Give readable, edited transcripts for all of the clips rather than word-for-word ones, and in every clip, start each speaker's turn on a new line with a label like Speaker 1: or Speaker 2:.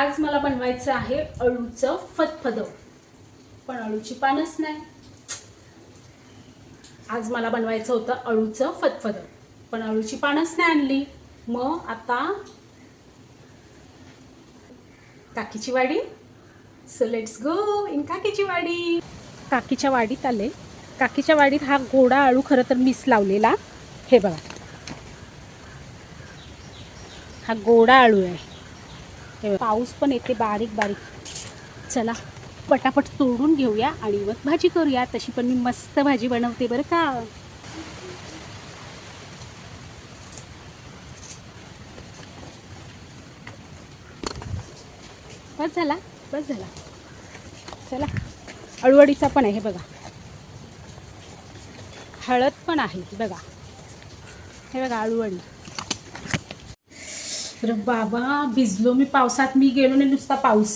Speaker 1: आज मला बनवायचं आहे अळूचं फतफदं, पण अळूची पानच नाही. आज मला बनवायचं होतं अळूचं फतफदं, पण अळूची पानच नाही आणली. मग आता काकीची वाडी. सो लेट्स गो इन काकीची वाडी. काकीच्या वाडीत आले. काकीच्या वाडीत हा गोडा अळू खरं तर मीच लावलेला. हे बघा, हा गोडा अळू आहे. पाऊस पण येते बारीक बारीक. चला पटापट तोडून घेऊया आणि मग भाजी करूया. तशी पण मी मस्त भाजी बनवते बरं का. बस झाला, बस झाला. चला, अळूवडीचा पण आहे हे बघा, हळद पण आहे बघा. हे बघा अळूवडी. तर बाबा भिजलो मी पावसात. मी गेलो नाही, नुसता पाऊस.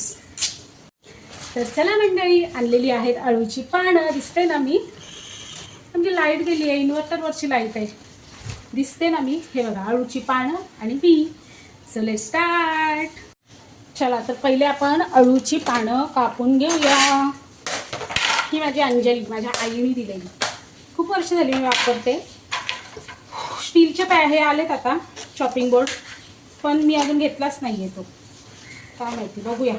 Speaker 1: तर चला मंडळी, आणलेली आहेत अळूची पानं. दिसते ना मी, म्हणजे लाईट गेली आहे, इन्व्हर्टरवरची लाईट आहे. दिसते ना मी. हे बघा अळूची पानं आणि मी. So let's start. चला, तर पहिले आपण अळूची पानं कापून घेऊया. ही माझी अंजली, माझ्या आईने दिलेली. खूप वर्ष झाली मी वापरते. स्टीलचे हे आलेत आता चॉपिंग बोर्ड, पण मी अजून घेतलाच नाही आहे तो. काय माहिती, बघूया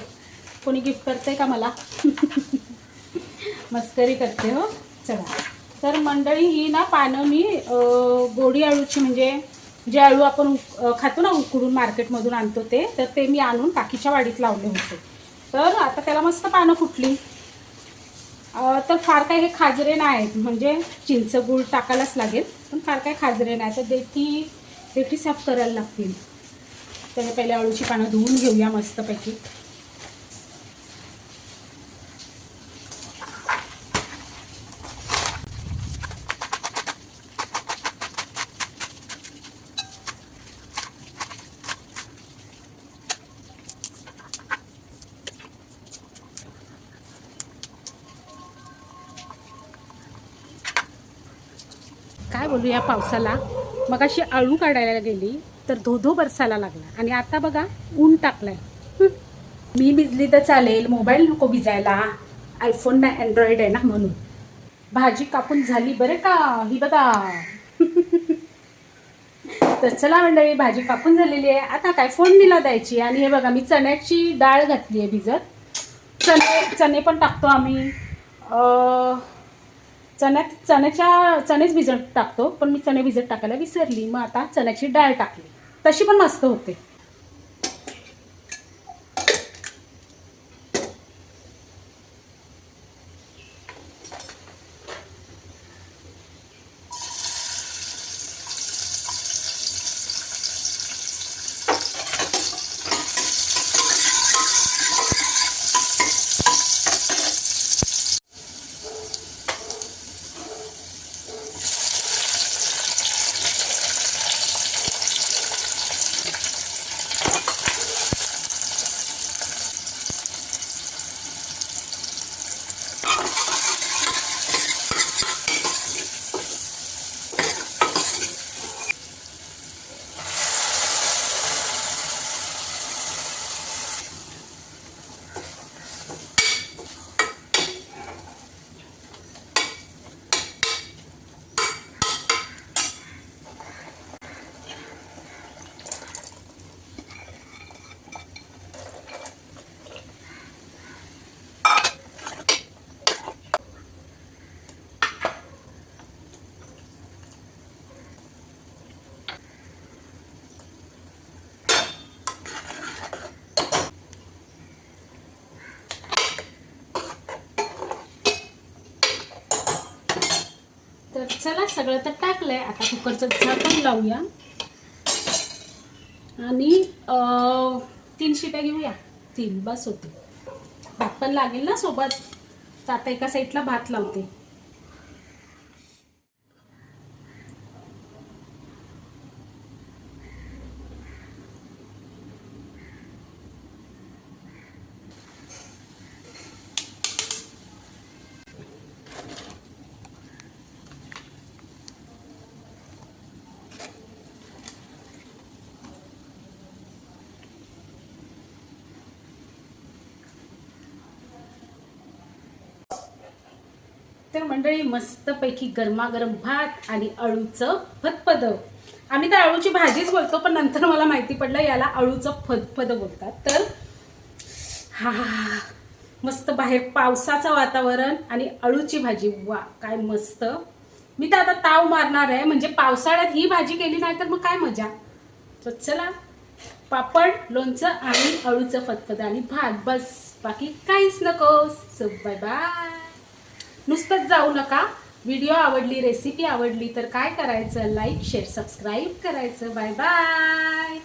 Speaker 1: कोणी गिफ्ट करते का मला. मस्करी करते हो. चला, तर मंडळी ही ना पानं मी गोडी अळूची, म्हणजे जे अळू आपण खातो ना उकडून मार्केटमधून आणतो ते, तर ते मी आणून काकीच्या वाडीत लावले होते. तर आता त्याला मस्त पानं फुटली. तर फार काही हे खाजरे नाही आहेत, म्हणजे चिंच गूळ टाकायलाच लागेल, पण फार काही खाजरे नाही. तर देठी साफ करायला लागतील. तर पहिले अळूची पानं धुवून घेऊया मस्तपैकी. काय बोलू या पावसाला. मग अशी अळू काढायला गेली तर धोधो बरसायला लागला, आणि आता बघा ऊन टाकलाय. मी भिजली तर चालेल, मोबाईल नको भिजायला. आयफोन ना अँड्रॉइड आहे ना, म्हणून. भाजी कापून झाली बरं का, ही बघा. तर चला मंडळी, भाजी कापून झालेली आहे. आता काय फोडणीला द्यायची. आणि हे बघा, मी चण्याची डाळ घातली आहे भिजत. चणे पण टाकतो आम्ही. चणेच भिजत टाकतो, पण मी चणे भिजत टाकायला विसरली. मग आता चण्याची डाळ टाकली, तशी पण मस्त होते. तर चला, सगळं तर टाकलंय. आता कुकरचं झाकण लावूया आणि 3 शिट्या घेऊया. 3 बस होते. भात पण लागेल ना सोबत. तर आता एका साईडला भात लावते. तर मंडळी मस्तपैकी गरमागरम भात आणि अळूचं फतफद. आम्ही तर अळूची भाजीच बोलतो, पण नंतर मला माहिती पडलं याला अळूचं फतफद बोलतात. तर हा मस्त बाहेर पावसाचं वातावरण आणि अळूची भाजी, वा काय मस्त. मी तर आता ताव मारणार आहे, म्हणजे पावसाळ्यात ही भाजी केली नाही तर मग काय मजा. तर चला, पापड, लोणचं आणि अळूचं फतफद आणि भात, बस बाकी काहीच नको. So bye bye. नुसतंच जाऊ नका. व्हिडिओ आवडली, रेसिपी आवडली तर काय करायचं, लाईक शेअर सबस्क्राईब करायचं. Bye bye.